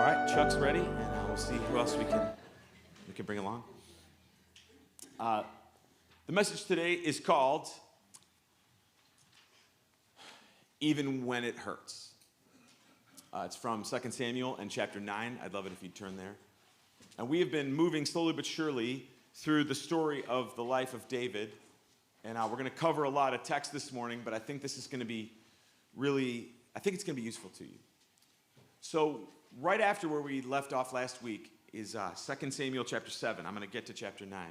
All right, Chuck's ready, and we'll see who else we can bring along. The message today is called Even When It Hurts. It's from 2 Samuel and chapter 9. I'd love it if you'd turn there. And we have been moving slowly but surely through the story of the life of David. And we're going to cover a lot of text this morning, but I think this is going to be it's going to be useful to you. So right after where we left off last week is 2 Samuel chapter 7. I'm going to get to chapter 9.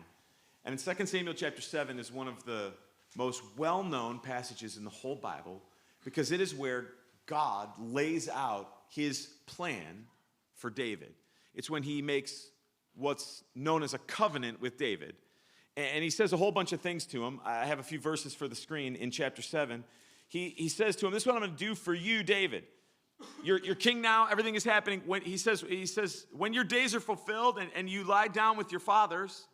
And in 2 Samuel chapter 7 is one of the most well-known passages in the whole Bible because it is where God lays out his plan for David. It's when he makes what's known as a covenant with David. And he says a whole bunch of things to him. I have a few verses for the screen in chapter 7. He says to him, this is what I'm going to do for you, David. You're king now. Everything is happening. He says, when your days are fulfilled and you lie down with your fathers,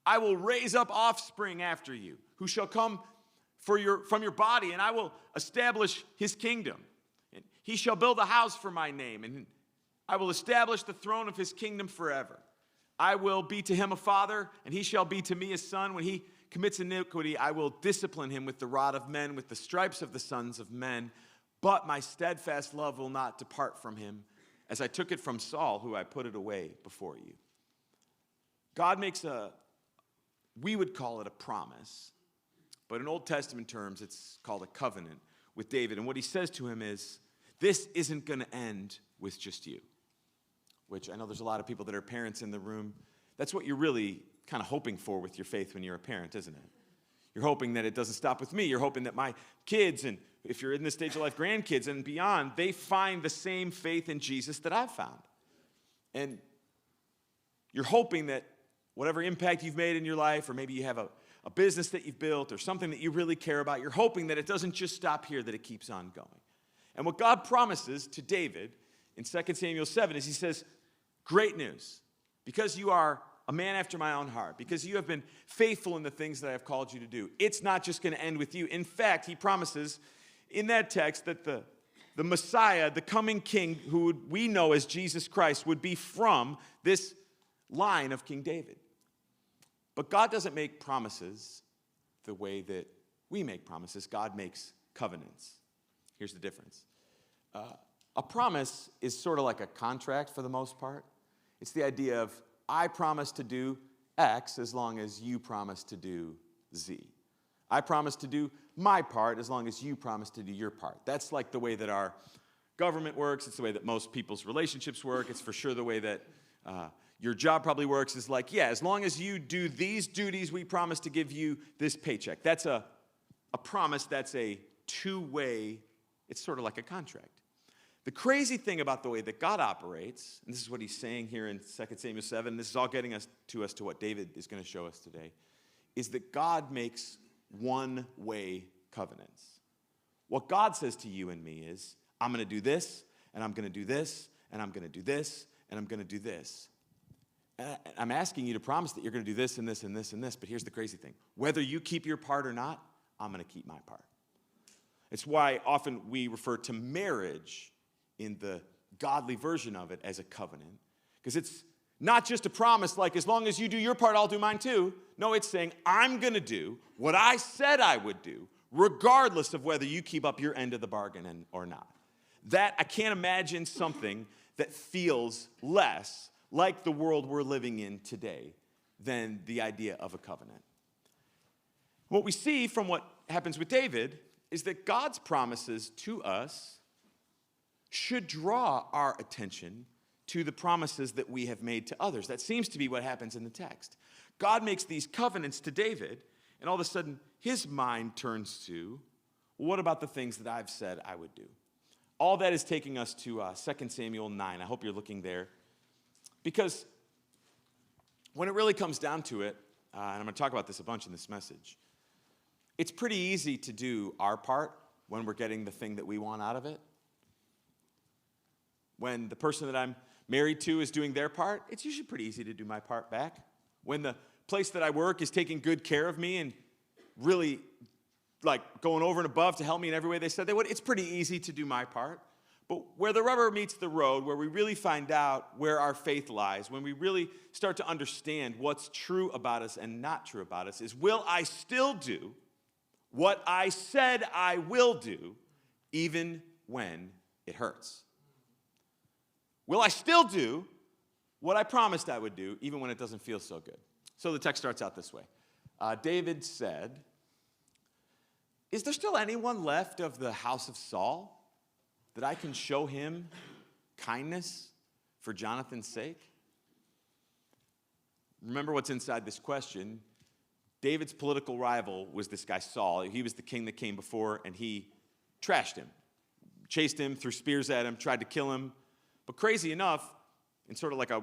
I will raise up offspring after you, who shall come from your body, and I will establish his kingdom. And he shall build a house for my name, and I will establish the throne of his kingdom forever. I will be to him a father, and he shall be to me a son. When he commits iniquity, I will discipline him with the rod of men, with the stripes of the sons of men. But my steadfast love will not depart from him, as I took it from Saul, who I put it away before you. God makes we would call it a promise, but in Old Testament terms, it's called a covenant with David. And what he says to him is, this isn't going to end with just you. Which I know there's a lot of people that are parents in the room. That's what you're really kind of hoping for with your faith when you're a parent, isn't it? You're hoping that it doesn't stop with me. You're hoping that my kids, and if you're in this stage of life, grandkids and beyond, they find the same faith in Jesus that I've found. And you're hoping that whatever impact you've made in your life, or maybe you have a business that you've built or something that you really care about, you're hoping that it doesn't just stop here, that it keeps on going. And what God promises to David in 2 Samuel 7 is he says, great news, because you are a man after my own heart, because you have been faithful in the things that I have called you to do. It's not just going to end with you. In fact, he promises in that text that the Messiah, the coming king, who we know as Jesus Christ, would be from this line of King David. But God doesn't make promises the way that we make promises. God makes covenants. Here's the difference. A promise is sort of like a contract for the most part. It's the idea of, I promise to do X as long as you promise to do Z. I promise to do my part as long as you promise to do your part. That's like the way that our government works. It's the way that most people's relationships work. It's for sure the way that your job probably works, is like, yeah, as long as you do these duties, we promise to give you this paycheck. That's a promise. That's a two-way, it's sort of like a contract. The crazy thing about the way that God operates, and this is what he's saying here in 2 Samuel 7, this is all getting us to what David is going to show us today, is that God makes one-way covenants. What God says to you and me is, I'm going to do this, and I'm going to do this, and I'm going to do this, and I'm going to do this. And I'm asking you to promise that you're going to do this and this and this and this, but here's the crazy thing. Whether you keep your part or not, I'm going to keep my part. It's why often we refer to marriage in the godly version of it as a covenant. Because it's not just a promise like, as long as you do your part, I'll do mine too. No, it's saying, I'm going to do what I said I would do, regardless of whether you keep up your end of the bargain or not. That, I can't imagine something that feels less like the world we're living in today than the idea of a covenant. What we see from what happens with David is that God's promises to us should draw our attention to the promises that we have made to others. That seems to be what happens in the text. God makes these covenants to David, and all of a sudden, his mind turns to, well, what about the things that I've said I would do? All that is taking us to 2 Samuel 9. I hope you're looking there. Because when it really comes down to it, and I'm going to talk about this a bunch in this message, it's pretty easy to do our part when we're getting the thing that we want out of it. When the person that I'm married to is doing their part, it's usually pretty easy to do my part back. When the place that I work is taking good care of me and really like going over and above to help me in every way they said they would, it's pretty easy to do my part. But where the rubber meets the road, where we really find out where our faith lies, when we really start to understand what's true about us and not true about us, is will I still do what I said I will do, even when it hurts? Will I still do what I promised I would do, even when it doesn't feel so good? So the text starts out this way. David said, "Is there still anyone left of the house of Saul that I can show him kindness for Jonathan's sake?" Remember what's inside this question. David's political rival was this guy Saul. He was the king that came before, and he trashed him, chased him, threw spears at him, tried to kill him. But crazy enough, in sort of like a,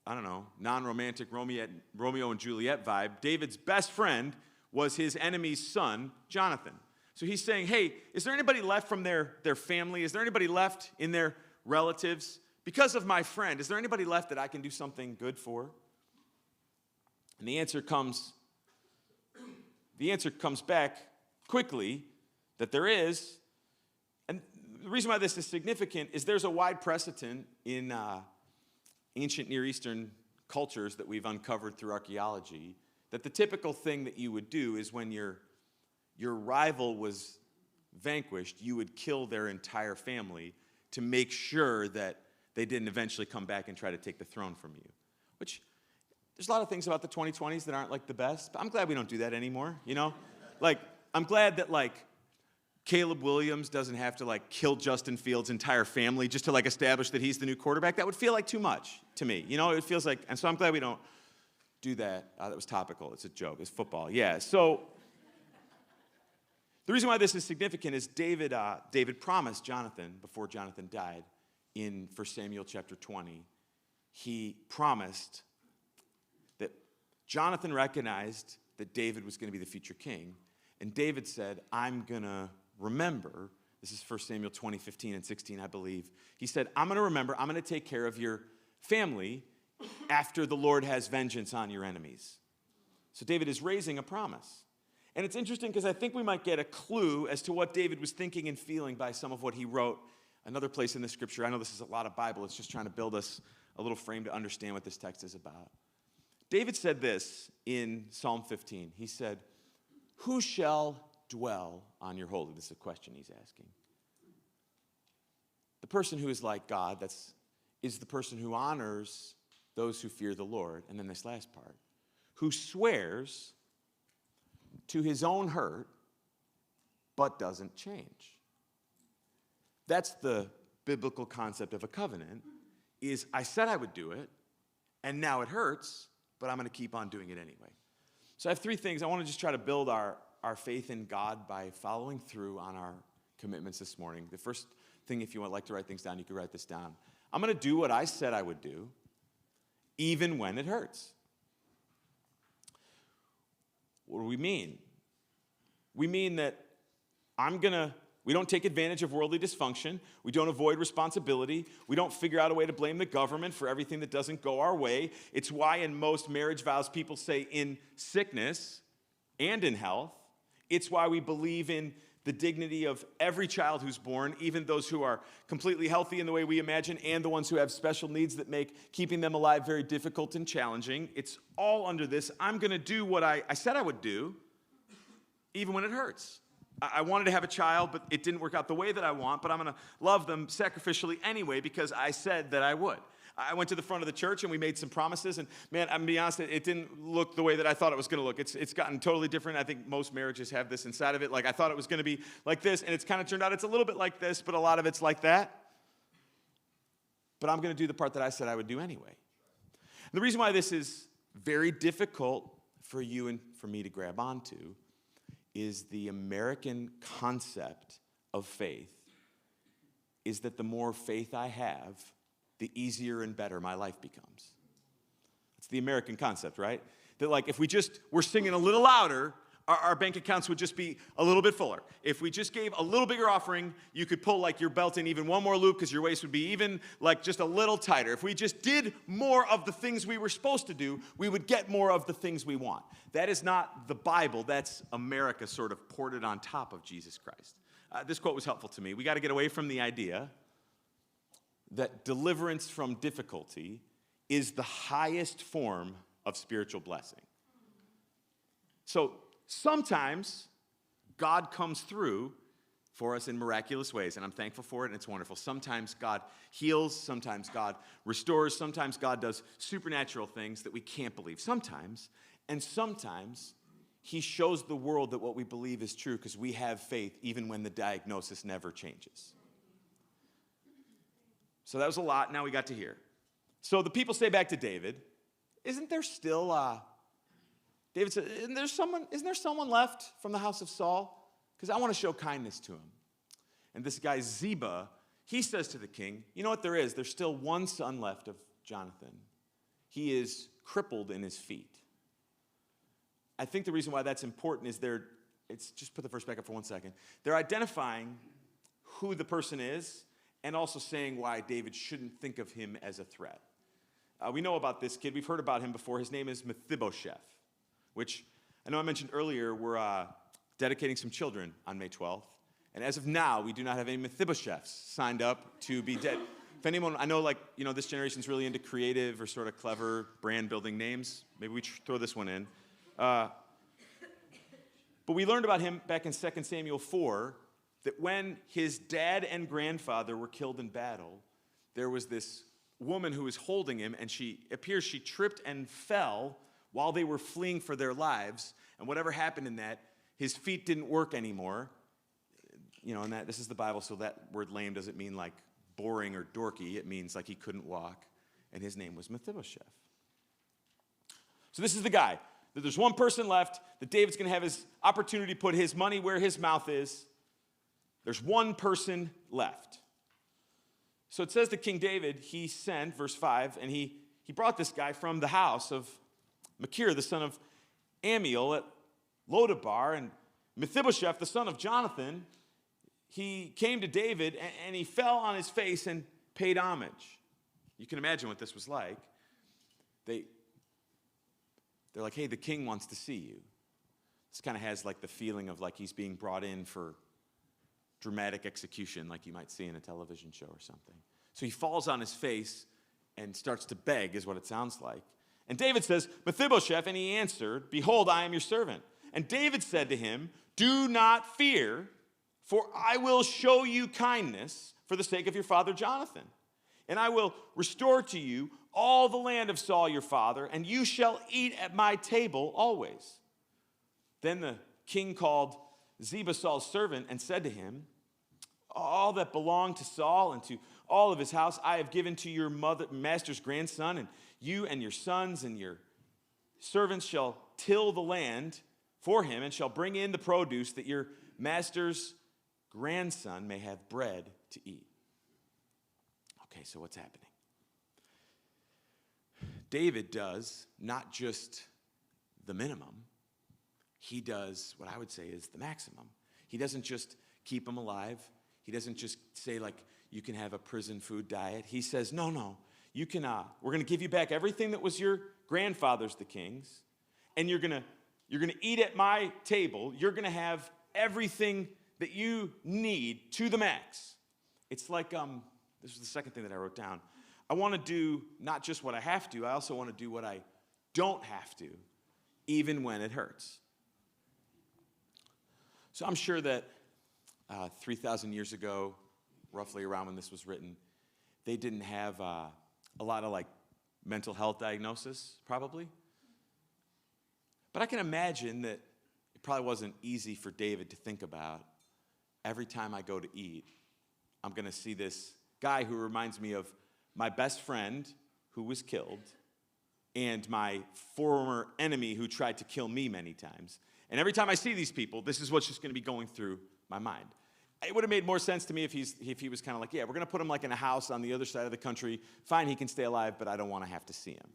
non-romantic Romeo and Juliet vibe, David's best friend was his enemy's son, Jonathan. So he's saying, hey, is there anybody left from their family? Is there anybody left in their relatives? Because of my friend, is there anybody left that I can do something good for? And the answer comes back quickly that there is. And the reason why this is significant is there's a wide precedent in ancient Near Eastern cultures that we've uncovered through archaeology that the typical thing that you would do is when your rival was vanquished, you would kill their entire family to make sure that they didn't eventually come back and try to take the throne from you. Which, there's a lot of things about the 2020s that aren't like the best, but I'm glad we don't do that anymore, you know? Like, I'm glad that Caleb Williams doesn't have to kill Justin Fields' entire family just to establish that he's the new quarterback. That would feel like too much to me. You know, it feels like, and so I'm glad we don't do that. That was topical. It's a joke. It's football. Yeah. So the reason why this is significant is David promised Jonathan before Jonathan died in 1 Samuel chapter 20. He promised that Jonathan recognized that David was going to be the future king. And David said, I'm going to remember. This is 1 Samuel 20, 15 and 16, I believe. He said, I'm going to remember. I'm going to take care of your family after the Lord has vengeance on your enemies. So David is raising a promise. And it's interesting because I think we might get a clue as to what David was thinking and feeling by some of what he wrote. Another place in the scripture, I know this is a lot of Bible. It's just trying to build us a little frame to understand what this text is about. David said this in Psalm 15. He said, who shall dwell on your holy? This is a question he's asking. The person who is like God, is the person who honors those who fear the Lord. And then this last part, who swears to his own hurt, but doesn't change. That's the biblical concept of a covenant, is I said I would do it, and now it hurts, but I'm going to keep on doing it anyway. So I have three things. I want to just try to build our faith in God by following through on our commitments this morning. The first thing, if you would like to write things down, you can write this down. I'm going to do what I said I would do, even when it hurts. What do we mean? We mean that we don't take advantage of worldly dysfunction. We don't avoid responsibility. We don't figure out a way to blame the government for everything that doesn't go our way. It's why in most marriage vows people say in sickness and in health. It's why we believe in the dignity of every child who's born, even those who are completely healthy in the way we imagine, and the ones who have special needs that make keeping them alive very difficult and challenging. It's all under this. I'm going to do what I said I would do, even when it hurts. I wanted to have a child, but it didn't work out the way that I want, but I'm going to love them sacrificially anyway because I said that I would. I went to the front of the church and we made some promises, and man, I'm going to be honest, it didn't look the way that I thought it was going to look. It's gotten totally different. I think most marriages have this inside of it. I thought it was going to be like this, and it's kind of turned out it's a little bit like this, but a lot of it's like that. But I'm going to do the part that I said I would do anyway. And the reason why this is very difficult for you and for me to grab onto is the American concept of faith is that the more faith I have, the easier and better my life becomes. It's the American concept, right? That if we just were singing a little louder, our bank accounts would just be a little bit fuller. If we just gave a little bigger offering, you could pull your belt in even one more loop because your waist would be even just a little tighter. If we just did more of the things we were supposed to do, we would get more of the things we want. That is not the Bible. That's America sort of poured it on top of Jesus Christ. This quote was helpful to me. We got to get away from the idea that deliverance from difficulty is the highest form of spiritual blessing. So sometimes God comes through for us in miraculous ways, and I'm thankful for it, and it's wonderful. Sometimes God heals, sometimes God restores, sometimes God does supernatural things that we can't believe. Sometimes he shows the world that what we believe is true because we have faith even when the diagnosis never changes. So that was a lot. Now we got to here. So the people say back to David, isn't there still, David said, isn't there someone left from the house of Saul? Because I want to show kindness to him. And this guy Ziba, he says to the king, you know what there is? There's still one son left of Jonathan. He is crippled in his feet. I think the reason why that's important is just put the verse back up for 1 second. They're identifying who the person is and also saying why David shouldn't think of him as a threat. We know about this kid. We've heard about him before. His name is Mephibosheth, which I know I mentioned earlier. We're dedicating some children on May 12th. And as of now, we do not have any Mephibosheths signed up to be dead. If anyone, I know this generation's really into creative or sort of clever brand building names. Maybe we throw this one in. But we learned about him back in 2 Samuel 4, that when his dad and grandfather were killed in battle, there was this woman who was holding him, and she tripped and fell while they were fleeing for their lives. And whatever happened in that, his feet didn't work anymore. And this is the Bible, so that word lame doesn't mean like boring or dorky. It means like he couldn't walk, and his name was Mephibosheth. So this is the guy. That there's one person left, that David's going to have his opportunity to put his money where his mouth is. There's one person left. So it says that King David, he sent, verse 5, and he brought this guy from the house of Machir, the son of Amiel at Lodabar, and Mephibosheth, the son of Jonathan, he came to David, and he fell on his face and paid homage. You can imagine what this was like. They're like, hey, the king wants to see you. This kind of has like the feeling of like he's being brought in for dramatic execution, like you might see in a television show or something. So he falls on his face and starts to beg, is what it sounds like. And David says, Mephibosheth, and he answered, behold, I am your servant. And David said to him, do not fear, for I will show you kindness for the sake of your father Jonathan. And I will restore to you all the land of Saul your father, and you shall eat at my table always. Then the king called Ziba, Saul's servant, and said to him, all that belonged to Saul and to all of his house I have given to your master's grandson, and you and your sons and your servants shall till the land for him, and shall bring in the produce, that your master's grandson may have bread to eat. Okay, so what's happening? David does not just the minimum, he does what I would say is the maximum. He doesn't just keep him alive. He doesn't just say, like, you can have a prison food diet. He says, no, you can, we're going to give you back everything that was your grandfather's, the king's, and you're going to eat at my table. You're going to have everything that you need to the max. It's like, this is the second thing that I wrote down. I want to do not just what I have to, I also want to do what I don't have to, even when it hurts. So I'm sure that 3,000 years ago, roughly around when this was written, they didn't have a lot of like mental health diagnosis, probably. But I can imagine that it probably wasn't easy for David to think about. Every time I go to eat, I'm going to see this guy who reminds me of my best friend who was killed and my former enemy who tried to kill me many times. And every time I see these people, this is what's just going to be going through my mind. It would have made more sense to me if he was kind of like, yeah, we're going to put him like in a house on the other side of the country. Fine, he can stay alive, but I don't want to have to see him.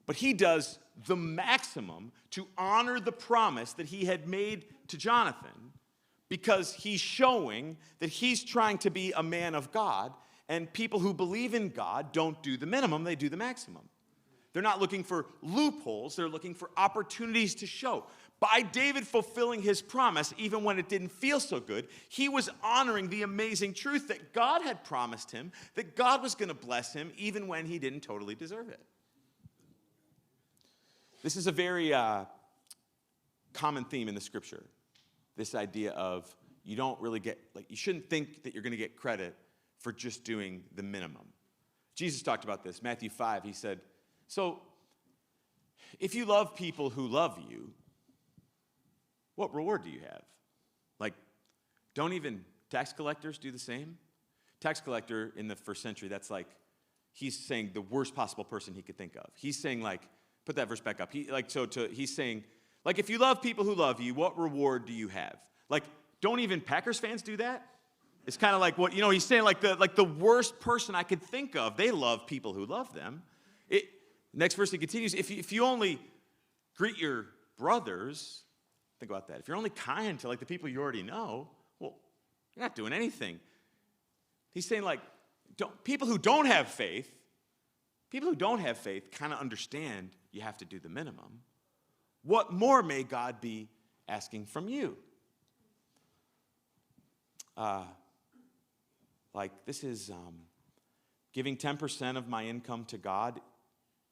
But he does the maximum to honor the promise that he had made to Jonathan, because he's showing that he's trying to be a man of God, and people who believe in God don't do the minimum, they do the maximum. They're not looking for loopholes, they're looking for opportunities to show. by David fulfilling his promise, even when it didn't feel so good, he was honoring the amazing truth that God had promised him, that God was going to bless him, even when he didn't totally deserve it. This is a very common theme in the scripture, this idea of you don't really get, you shouldn't think that you're going to get credit for just doing the minimum. Jesus talked about this, Matthew 5, he said, so if you love people who love you, what reward do you have? Don't even tax collectors do the same? Tax collector in the first century, that's he's saying the worst possible person he could think of. He's saying put that verse back up. He's saying, if you love people who love you, what reward do you have? Don't even Packers fans do that? It's kind of like what, he's saying the worst person I could think of, they love people who love them. Next verse he continues, if you only greet your brothers, think about that. If you're only kind to the people you already know, well, you're not doing anything. He's saying people who don't have faith kind of understand you have to do the minimum. What more may God be asking from you? This is giving 10% of my income to God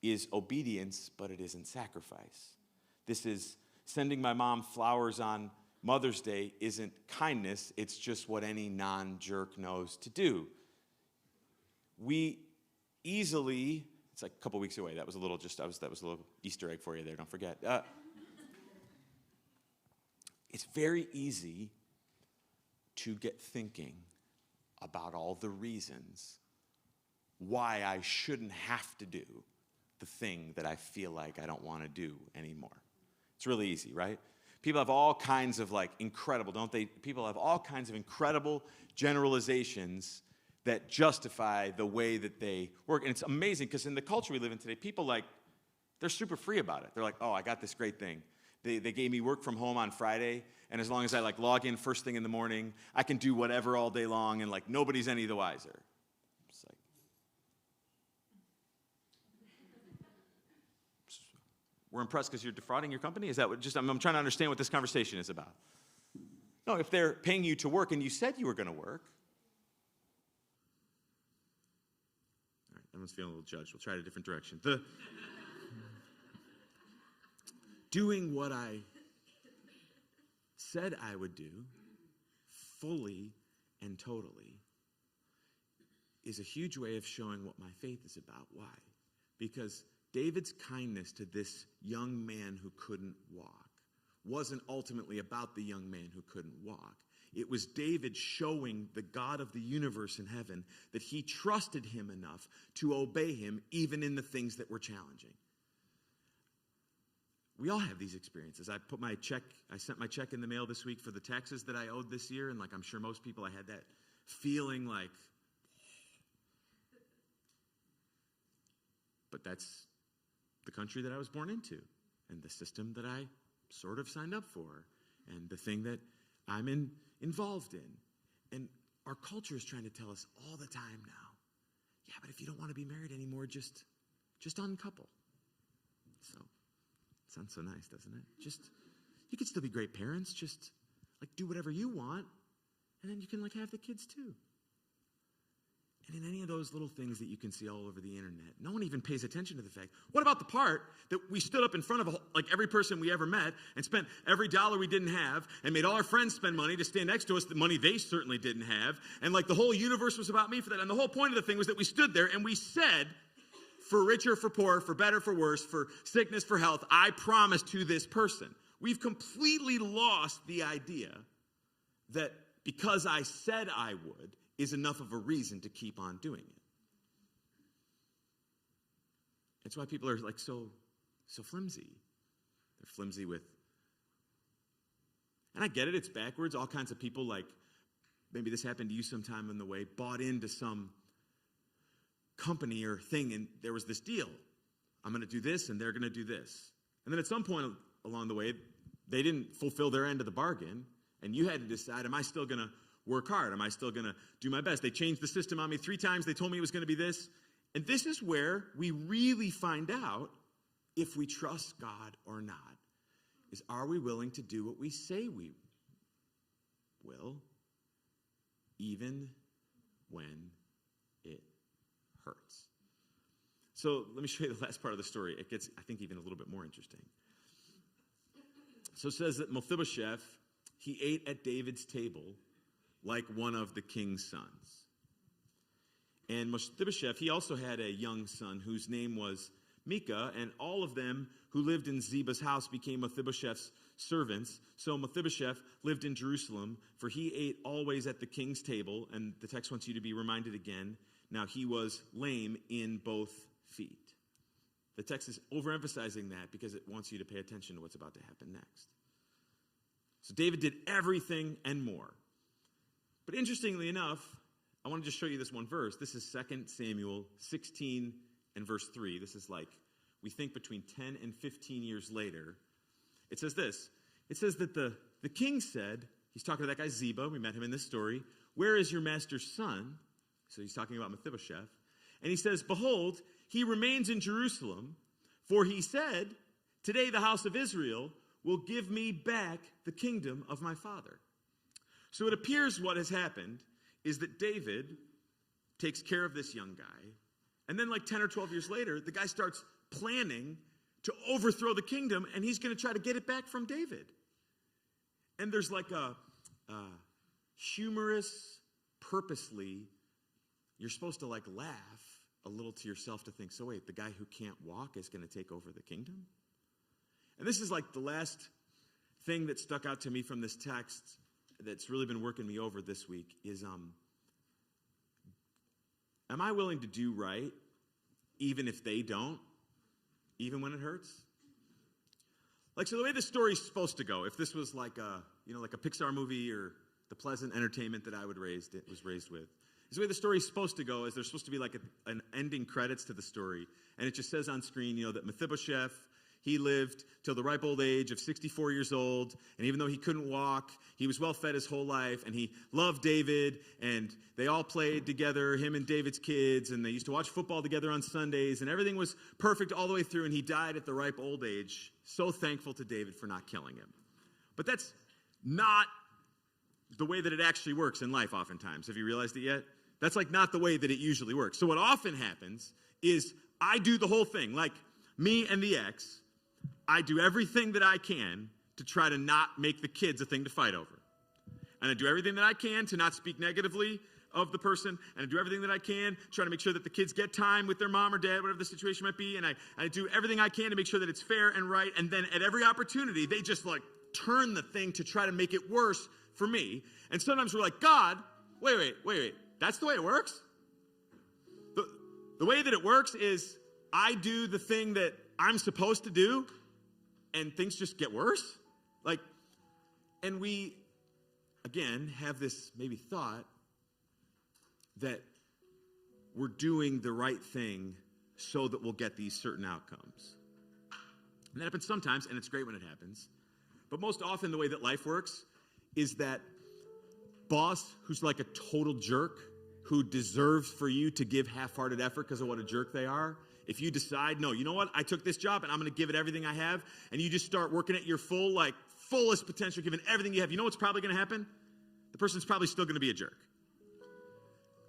is obedience, but it isn't sacrifice. This is sending my mom flowers on Mother's Day isn't kindness, it's just what any non-jerk knows to do. We easily, it's a couple weeks away, that was a little Easter egg for you there, don't forget. It's very easy to get thinking about all the reasons why I shouldn't have to do the thing that I feel like I don't want to do anymore. It's really easy, right? People have all kinds of incredible, don't they? People have all kinds of incredible generalizations that justify the way that they work. And it's amazing because in the culture we live in today, people they're super free about it. They're like, oh, I got this great thing. They gave me work from home on Friday, and as long as I log in first thing in the morning, I can do whatever all day long, and nobody's any the wiser. It's we're impressed because you're defrauding your company? Is that what I'm trying to understand what this conversation is about. No, if they're paying you to work and you said you were going to work. All right, everyone's feeling a little judged. We'll try it a different direction. Doing what I said I would do fully and totally is a huge way of showing what my faith is about. Why? Because David's kindness to this young man who couldn't walk wasn't ultimately about the young man who couldn't walk. It was David showing the God of the universe in heaven that he trusted him enough to obey him even in the things that were challenging. We all have these experiences. I sent my check in the mail this week for the taxes that I owed this year, and I'm sure most people, I had that feeling but that's the country that I was born into, and the system that I sort of signed up for, and the thing that I'm involved in. And our culture is trying to tell us all the time now, yeah, but if you don't want to be married anymore, just uncouple. So, sounds so nice, doesn't it? You could still be great parents, just do whatever you want, and then you can have the kids too. And in any of those little things that you can see all over the internet, no one even pays attention to the fact. What about the part that we stood up in front of every person we ever met and spent every dollar we didn't have and made all our friends spend money to stand next to us, the money they certainly didn't have, and the whole universe was about me for that. And the whole point of the thing was that we stood there and we said, for richer, for poor, for better, for worse, for sickness, for health, I promise to this person. We've completely lost the idea that because I said I would is enough of a reason to keep on doing it. It's why people are so flimsy. They're flimsy with, and I get it, it's backwards. All kinds of people, maybe this happened to you sometime in the way, bought into some company or thing, and there was this deal. I'm going to do this, and they're going to do this. And then at some point along the way, they didn't fulfill their end of the bargain, and you had to decide, am I still going to work hard? Am I still going to do my best? They changed the system on me 3 times. They told me it was going to be this. And this is where we really find out if we trust God or not. is, are we willing to do what we say we will, even when it hurts? So let me show you the last part of the story. It gets, I think, even a little bit more interesting. So it says that Mephibosheth, he ate at David's table like one of the king's sons. And Mephibosheth, he also had a young son whose name was Micah, and all of them who lived in Ziba's house became Mephibosheth's servants. So Mephibosheth lived in Jerusalem, for he ate always at the king's table. And the text wants you to be reminded again. Now he was lame in both feet. The text is overemphasizing that because it wants you to pay attention to what's about to happen next. So David did everything and more. But interestingly enough, I want to just show you this one verse. This is 2 Samuel 16 and verse 3. This is like, we think between 10 and 15 years later. It says this. It says that the king said, he's talking to that guy Ziba, we met him in this story, "Where is your master's son?" So he's talking about Mephibosheth. And he says, "Behold, he remains in Jerusalem, for he said, today the house of Israel will give me back the kingdom of my father." So it appears what has happened is that David takes care of this young guy, and then like 10 or 12 years later, the guy starts planning to overthrow the kingdom, and he's going to try to get it back from David. And there's like a humorous, purposely, you're supposed to like laugh a little to yourself to think, so wait, the guy who can't walk is going to take over the kingdom? And this is like the last thing that stuck out to me from this text that's really been working me over this week is, am I willing to do right even if they don't, even when it hurts? Like, so the way the story's supposed to go, if this was like a, like a Pixar movie or the pleasant entertainment that I was raised with, is the way the story's supposed to go is there's supposed to be like an ending credits to the story. And it just says on screen, that Mephibosheth, he lived till the ripe old age of 64 years old. And even though he couldn't walk, he was well fed his whole life. And he loved David. And they all played together, him and David's kids. And they used to watch football together on Sundays. And everything was perfect all the way through. And he died at the ripe old age. So thankful to David for not killing him. But that's not the way that it actually works in life oftentimes. Have you realized it yet? That's like not the way that it usually works. So what often happens is I do the whole thing. Like me and the ex, I do everything that I can to try to not make the kids a thing to fight over. And I do everything that I can to not speak negatively of the person. And I do everything that I can, trying to make sure that the kids get time with their mom or dad, whatever the situation might be. And I do everything I can to make sure that it's fair and right. And then at every opportunity, they just like turn the thing to try to make it worse for me. And sometimes we're like, God, wait. That's the way it works? The way that it works is I do the thing that I'm supposed to do, and things just get worse? And we, again, have this maybe thought that we're doing the right thing so that we'll get these certain outcomes. And that happens sometimes, and it's great when it happens. But most often the way that life works is that boss who's like a total jerk, who deserves for you to give half-hearted effort because of what a jerk they are, if you decide, no, you know what, I took this job and I'm going to give it everything I have, and you just start working at your fullest potential, giving everything you have, you know what's probably going to happen? The person's probably still going to be a jerk.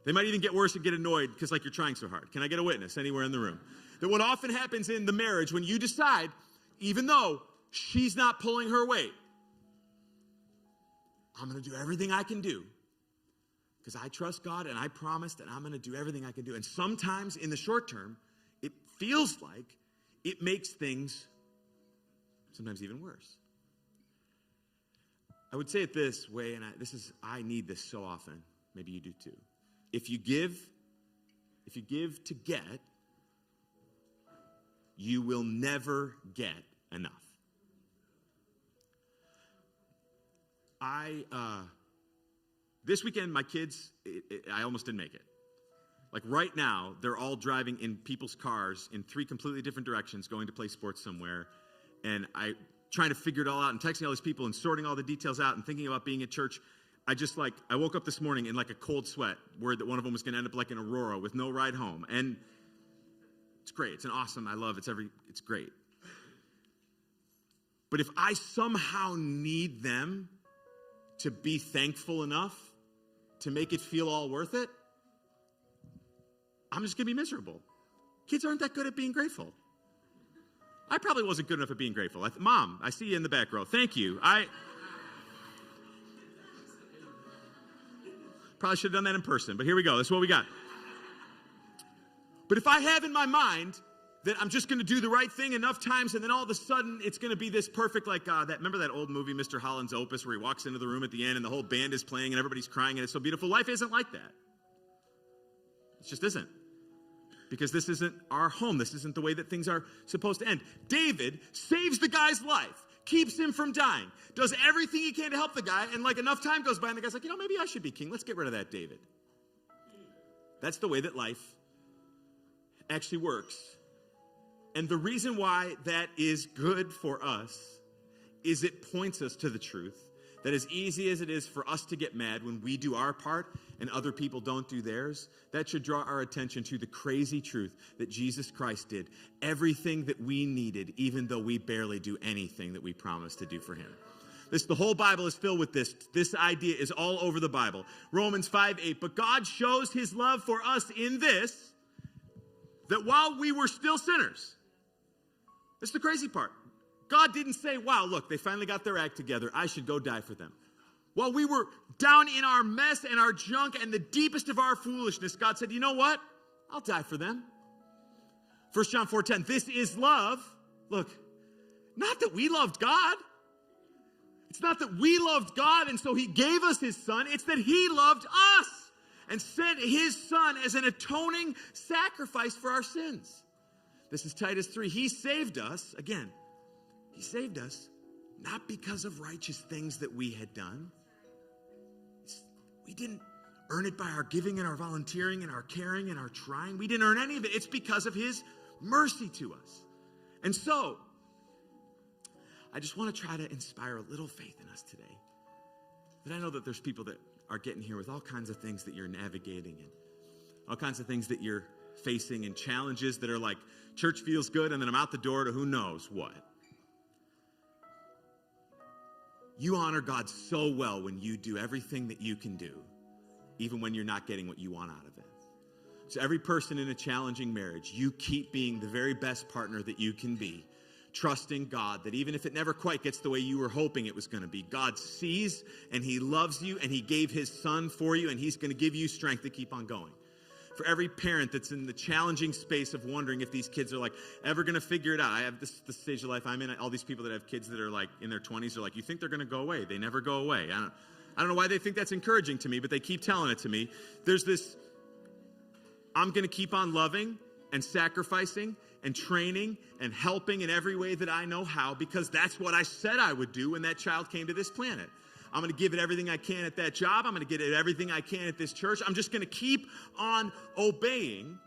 They might even get worse and get annoyed because you're trying so hard. Can I get a witness anywhere in the room? That what often happens in the marriage when you decide, even though she's not pulling her weight, I'm going to do everything I can do because I trust God and I promised that I'm going to do everything I can do. And sometimes in the short term, it feels like it makes things sometimes even worse. I would say it this way, and I need this so often. Maybe you do too. If you give to get, you will never get enough. This weekend, my kids, I almost didn't make it. Right now, they're all driving in people's cars in 3 completely different directions, going to play sports somewhere. And I trying to figure it all out and texting all these people and sorting all the details out and thinking about being at church. I woke up this morning in a cold sweat, worried that one of them was going to end up in Aurora with no ride home. And it's great. It's I love it. It's great. But if I somehow need them to be thankful enough to make it feel all worth it, I'm just going to be miserable. Kids aren't that good at being grateful. I probably wasn't good enough at being grateful. Mom, I see you in the back row. Thank you. I probably should have done that in person, but here we go. That's what we got. But if I have in my mind that I'm just going to do the right thing enough times, and then all of a sudden it's going to be this perfect, like remember that old movie, Mr. Holland's Opus, where he walks into the room at the end and the whole band is playing and everybody's crying and it's so beautiful? Life isn't like that. It just isn't. Because this isn't our home. This isn't the way that things are supposed to end. David saves the guy's life, keeps him from dying, does everything he can to help the guy, and like enough time goes by and the guy's like, maybe I should be king. Let's get rid of that David. That's the way that life actually works. And the reason why that is good for us is it points us to the truth that as easy as it is for us to get mad when we do our part and other people don't do theirs, that should draw our attention to the crazy truth that Jesus Christ did everything that we needed, even though we barely do anything that we promised to do for him. The whole Bible is filled with this. This idea is all over the Bible. Romans 5:8, but God shows his love for us in this, that while we were still sinners, that's the crazy part. God didn't say, wow, look, they finally got their act together. I should go die for them. While we were down in our mess and our junk and the deepest of our foolishness, God said, you know what? I'll die for them. 1 John 4:10, this is love. Look, not that we loved God. It's not that we loved God and so he gave us his son. It's that he loved us and sent his son as an atoning sacrifice for our sins. This is Titus 3. He saved us, again, he saved us not because of righteous things that we had done. We didn't earn it by our giving and our volunteering and our caring and our trying. We didn't earn any of it. It's because of his mercy to us. And so, I just want to try to inspire a little faith in us today. That I know that there's people that are getting here with all kinds of things that you're navigating and all kinds of things that you're facing and challenges that are like, church feels good and then I'm out the door to who knows what. You honor God so well when you do everything that you can do, even when you're not getting what you want out of it. So every person in a challenging marriage, you keep being the very best partner that you can be, trusting God that even if it never quite gets the way you were hoping it was going to be, God sees and he loves you and he gave his son for you and he's going to give you strength to keep on going. For every parent that's in the challenging space of wondering if these kids are like ever going to figure it out. I have this stage of life I'm in. All these people that have kids that are like in their 20s are like, you think they're going to go away? They never go away. I don't know why they think that's encouraging to me, but they keep telling it to me. There's this, I'm going to keep on loving and sacrificing and training and helping in every way that I know how because that's what I said I would do when that child came to this planet. I'm going to give it everything I can at that job. I'm going to give it everything I can at this church. I'm just going to keep on obeying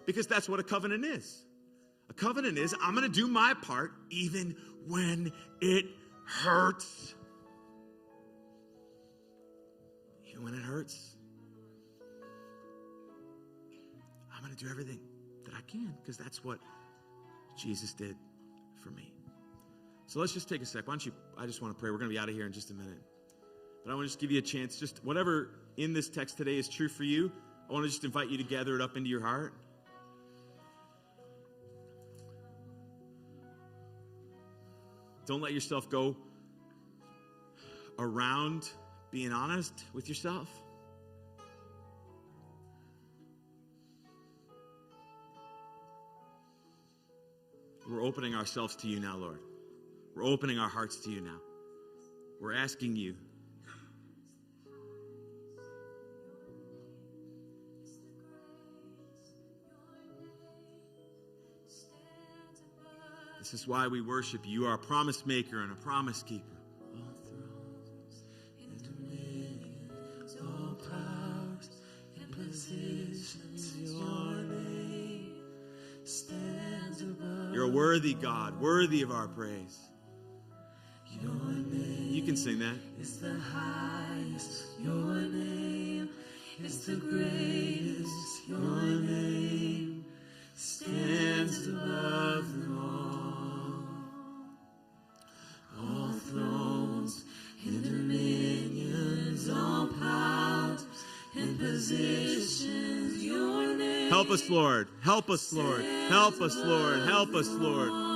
because that's what a covenant is. A covenant is I'm going to do my part even when it hurts. Even when it hurts. I'm going to do everything that I can because that's what Jesus did for me. So let's just take a sec. Why don't you, I just want to pray. We're going to be out of here in just a minute. But I want to just give you a chance. Just whatever in this text today is true for you, I want to just invite you to gather it up into your heart. Don't let yourself go around being honest with yourself. We're opening ourselves to you now, Lord. We're opening our hearts to you now. We're asking you. This is why we worship you. You are a promise maker and a promise keeper. All thrones and dominions, all powers and positions, your name stands above. You're a worthy God, worthy of our praise. Your name, you can sing that. Is the highest. Your name is the greatest. Your name stands above them all. Help us, Lord. Help us, Lord. Help us, Lord. Help us, Lord.